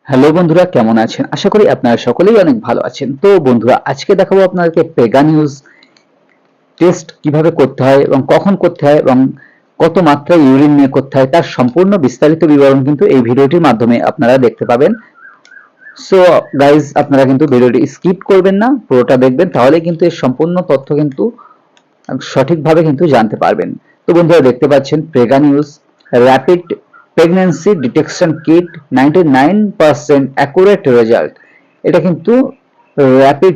Hello বন্ধুরা, কেমন আছেন? আশা করি আপনারা সকলেই অনেক ভালো আছেন। তো বন্ধুরা, আজকে দেখাবো আপনাদেরকে পেগানিউজ টেস্ট কিভাবে করতে হয় এবং কখন করতে হয় এবং কত মাত্রায় ইউরিন নিয়ে করতে হয় তার সম্পূর্ণ বিস্তারিত বিবরণ কিন্তু এই ভিডিওটির মাধ্যমে আপনারা দেখতে পাবেন। সো গাইজ, আপনারা কিন্তু ভিডিওটি স্কিপ করবেন না, পুরোটা দেখবেন, তাহলে কিন্তু এর সম্পূর্ণ তথ্য কিন্তু সঠিকভাবে কিন্তু জানতে পারবেন। তো বন্ধুরা, দেখতে পাচ্ছেন PregaNews rapid pregnancy detection kit 99% accurate result. এটা কিন্তু র্যাপিড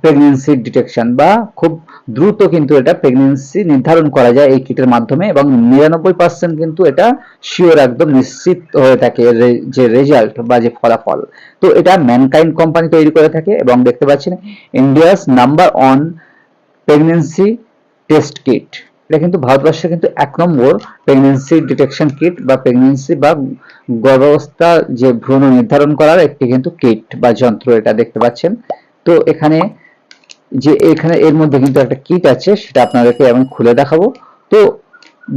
প্রেগন্যান্সি ডিটেকশন বা খুব দ্রুত কিন্তু এটা প্রেগন্যান্সি নির্ধারণ করা যায় এই কিটের মাধ্যমে, এবং 99% কিন্তু এটা শিওর, একদম নিশ্চিত হয়ে থাকে যে রেজাল্ট বা যে ফলাফল। তো এটা ম্যানকাইন্ড কোম্পানি তৈরি করে থাকে, এবং দেখতে পাচ্ছেন India's number one pregnancy test kit. এটা কিন্তু ভারতবর্ষে কিন্তু 1 নম্বর প্রেগন্যান্সি ডিটেকশন কিট বা প্রেগন্যান্সি বা গর্ভাবস্থা যে ভ্রূণ নির্ধারণ করার একটি কিন্তু কিট বা যন্ত্র, এটা দেখতে পাচ্ছেন। তো এখানে এর মধ্যে কিন্তু একটা কিট আছে, সেটা আপনাদেরকে আমি খুলে দেখাবো। তো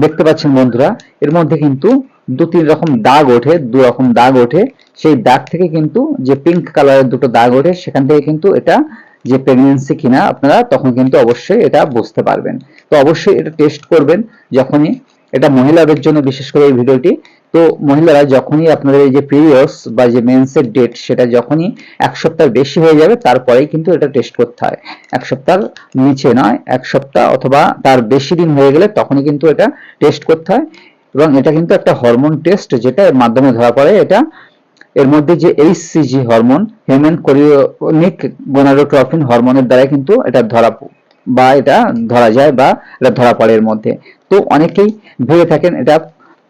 দেখতে পাচ্ছেন বন্ধুরা, এর মধ্যে কিন্তু দু রকম দাগ ওঠে। সেই দাগ থেকে কিন্তু যে পিঙ্ক কালারের দুটো দাগ ওঠে, সেখান থেকে কিন্তু এটা যে প্রেগন্যান্সি কিনা আপনারা তখন কিন্তু অবশ্যই এটা বুঝতে পারবেন। তো অবশ্যই এটা টেস্ট করবেন যখনই, এটা মহিলাদের জন্য বিশেষ করে এই ভিডিওটি। তো মহিলারা যখনই আপনাদের এই যে পিরিয়ডস বা যে মেন্সের ডেট, সেটা যখনই 1 সপ্তাহ বেশি হয়ে যাবে, তারপরেই কিন্তু এটা টেস্ট করতে হয়। 1 সপ্তাহ নিচে নয়, 1 সপ্তাহ অথবা তার বেশি দিন হয়ে গেলে তখনই কিন্তু এটা টেস্ট করতে হয়। এবং এটা কিন্তু একটা হরমোন টেস্ট, যেটা এর মাধ্যমে ধরা পড়ে। এটা এর মধ্যে যে HCG hormone, human chorionic gonadotropin হরমোনের দ্বারা কিন্তু এটা ধরা যায় বা এটা ধরা পড়ে এর মধ্যে। তো অনেকেই ভেবে থাকেন এটা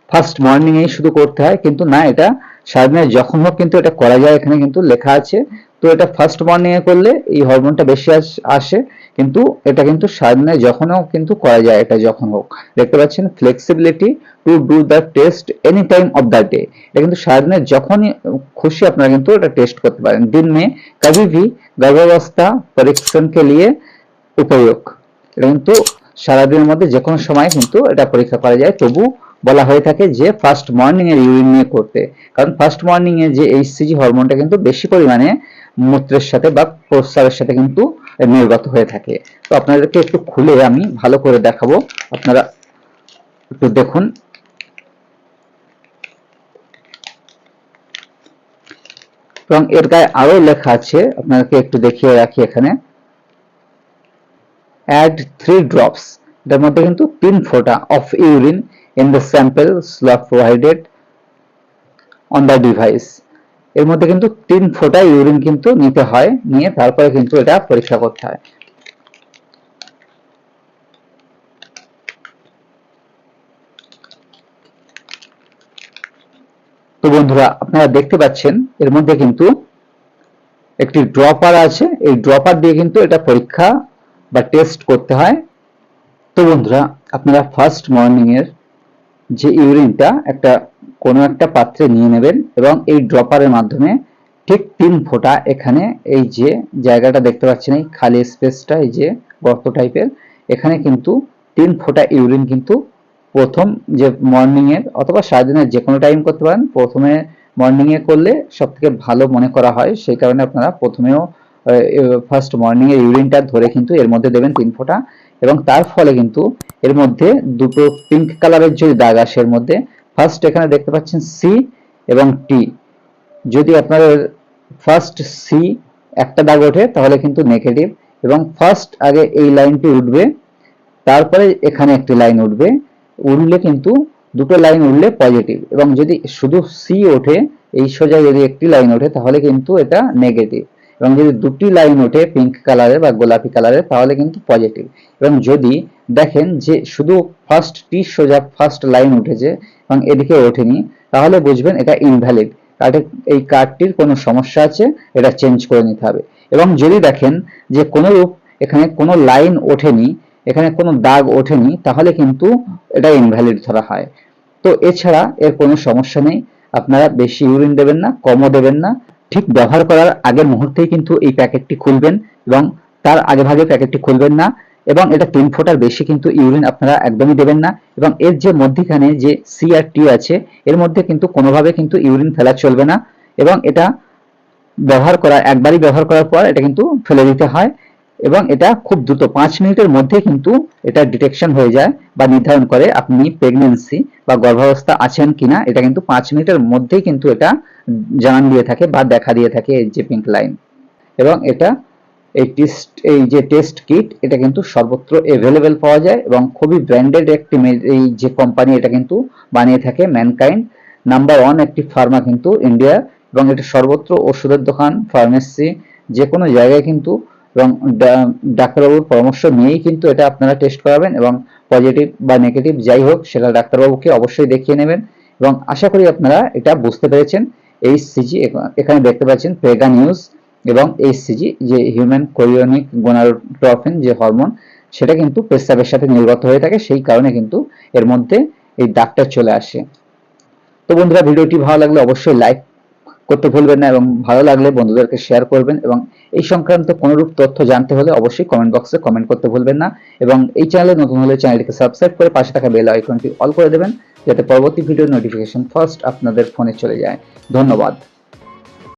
ফার্স্ট মর্নিং এই শুধু করতে হয়, কিন্তু না, এটা সারাদিনে যখন হোক কিন্তু এটা করা যায়, এখানে কিন্তু লেখা আছে। তো এটা ফার্স্ট মর্নিং এ করলে এই হরমোনটা বেশি আসে, কিন্তু এটা কিন্তু সারাদিনে যখনও কিন্তু করা যায়, এটা যখন হোক। দেখতে পাচ্ছেন flexibility to do the test any time of the day. এটা কিন্তু সারাদিনে যখনই খুশি আপনারা কিন্তু এটা টেস্ট করতে পারেন। दिन में कभी भी गर्भावस्था परीक्षण के लिए উপয়োগ। এটা কিন্তু সারাদিনের মধ্যে যে কোনো সময় কিন্তু এটা পরীক্ষা করা যায়। তবু বলা হয়ে থাকে যে ফার্স্ট মর্নিং এর ইউরিন নিয়ে করতে, কারণ ফার্স্ট মর্নিং এ যে এইচসিজি হরমোনটা কিন্তু বেশি পরিমাণে মূত্রের সাথে বা প্রস্রাবের সাথে কিন্তু নির্গত হয়ে থাকে। তো আপনাদেরকে একটু খুলে আমি ভালো করে দেখাবো, আপনারা একটু দেখুন। এবং এর গায়ে আরো লেখা আছে, আপনাদেরকে একটু দেখিয়ে রাখি এখানে। add 3 drops, এটার মধ্যে কিন্তু 3 ফোঁটা of urine in the sample slot provided on the device। এর মধ্যে কিন্তু 3 ফোঁটা ইউরিন কিন্তু নিতে হয়, নিয়ে তারপরে কিন্তু এটা পরীক্ষা করতে হয়। তো বন্ধুরা, আপনারা দেখতে পাচ্ছেন এর মধ্যে কিন্তু একটি ড্রপার আছে, এই ড্রপার দিয়ে কিন্তু এটা পরীক্ষা বা টেস্ট করতে হয়। তো বন্ধুরা, আপনারা ফার্স্ট মর্নিং এর যে ইউরিনটা কোনো একটা পাত্রে নিয়ে নেবেন, এবং এই ড্রপারের মাধ্যমে ঠিক 3 ফোঁটা এখানে, এই যে জায়গাটা দেখতে পাচ্ছেন, এই খালি স্পেসটা, এই যে গর্ত টাইপের, এখানে কিন্তু 3 ফোঁটা ইউরিন কিন্তু প্রথম যে মর্নিং এর অথবা সারাদিনের যে কোনো টাইম করতে পারেন। প্রথমে মর্নিং এ করলে সব থেকে ভালো মনে করা হয়, সেই কারণে আপনারা প্রথমেও ফার্স্ট মর্নিং এর ইউরিনটা ধরে কিন্তু এর মধ্যে দেবেন 3 ফোঁটা। এবং তার ফলে কিন্তু এর মধ্যে দুটো পিঙ্ক কালারের যে দাগ আসে এর মধ্যে, ফার্স্ট এখানে দেখতে পাচ্ছেন সি এবং টি। যদি আপনাদের ফার্স্ট সি একটা দাগ ওঠে তাহলে কিন্তু নেগেটিভ, এবং ফার্স্ট আগে এই লাইনটি উঠবে, তারপরে এখানে একটি লাইন উঠবে, উঠলে কিন্তু দুটো লাইন উঠলে পজিটিভ। এবং যদি শুধু সি ওঠে, এই সোজা যদি একটি লাইন ওঠে তাহলে কিন্তু এটা নেগেটিভ। এবং যদি দুটি লাইন ওঠে পিঙ্ক কালারের বা গোলাপি কালারের, তাহলে কিন্তু পজিটিভ। এবং যদি দেখেন যে শুধু ফার্স্ট টি সোজা ফার্স্ট লাইন উঠেছে এবং এদিকে ওঠেনি, তাহলে বুঝবেন এটা ইনভ্যালিড। এই কার্ডটির কোনো সমস্যা আছে, এটা চেঞ্জ করে নিতে হবে। এবং যদি দেখেন যে এখানে কোনো লাইন ওঠেনি, এখানে কোনো দাগ ওঠেনি, তাহলে কিন্তু এটা ইনভ্যালিড ধরা হয়। তো এছাড়া এর কোনো সমস্যা নেই। আপনারা বেশি ইউরিন দেবেন না, কমও দেবেন না। ঠিক ব্যবহার করার আগের মুহূর্তেই কিন্তু এই প্যাকেটটি খুলবেন, এবং তার আগে ভাগে প্যাকেটটি খুলবেন না। এবং এটা 3 ফোঁটার বেশি কিন্তু ইউরিন আপনারা একদমই দেবেন না। এবং এর যে মধ্যিখানে যে সি আর টি আছে, এর মধ্যে কিন্তু কোনোভাবে কিন্তু ইউরিন ফেলা চলবে না। এবং এটা একবারই ব্যবহার করার পর এটা কিন্তু ফেলে দিতে হয় এবং এটা খুব দ্রুত 5 মিনিটের মধ্যে কিন্তু এটা ডিটেকশন হয়ে যায় বা নির্ধারণ করে আপনি প্রেগন্যান্সি বা গর্ভাবস্থা আছেন কিনা। এটা কিন্তু 5 মিনিটের মধ্যেই কিন্তু এটা জানান দিয়ে থাকে বা দেখা দিয়ে থাকে এই যে পিঙ্ক লাইন। এবং এটা এই যে টেস্ট কিট এটা কিন্তু সর্বত্র অ্যাভেলেবেল পাওয়া যায় এবং খুবই ব্র্যান্ডেড একটি এই যে কোম্পানি এটা কিন্তু বানিয়ে থাকে ম্যানকাইন্ড, নাম্বার 1 একটি ফার্মা কিন্তু ইন্ডিয়া, এবং এটা সর্বত্র ওষুধের দোকান, ফার্মেসি, যে কোনো জায়গায় কিন্তু, এবং ডাক্তারবাবুর পরামর্শ নিয়েই কিন্তু এটা আপনারা টেস্ট করাবেন এবং পজিটিভ বা নেগেটিভ যাই হোক সেটা ডাক্তারবাবুকে অবশ্যই দেখিয়ে নেবেন। এবং আশা করি আপনারা এটা বুঝতে পেরেছেন। HCG এখানে দেখতে পাচ্ছেন প্রেগা নিউজ, এবং HCG যে হিউম্যান কোরিয়নিক গোনাডোট্রপিন যে হরমোন সেটা কিন্তু পেশাবের সাথে নির্গত হয়ে থাকে, সেই কারণে কিন্তু এর মধ্যে এই দাগটা চলে আসে। তো বন্ধুরা, ভিডিওটি ভালো লাগলে অবশ্যই লাইক করতে ভুলবেন না এবং ভালো লাগলে বন্ধুদেরকে শেয়ার করবেন, এবং এই সংক্রান্ত কোনরূপ তথ্য জানতে হলে অবশ্যই কমেন্ট বক্সে কমেন্ট করতে ভুলবেন না, এবং এই চ্যানেলে নতুন হলে চ্যানেলটিকে সাবস্ক্রাইব করে পাশে থাকা বেল আইকনটি অল করে দেবেন যাতে পরবর্তী ভিডিওর নোটিফিকেশন ফার্স্ট আপনাদের ফোনে চলে যায়। ধন্যবাদ।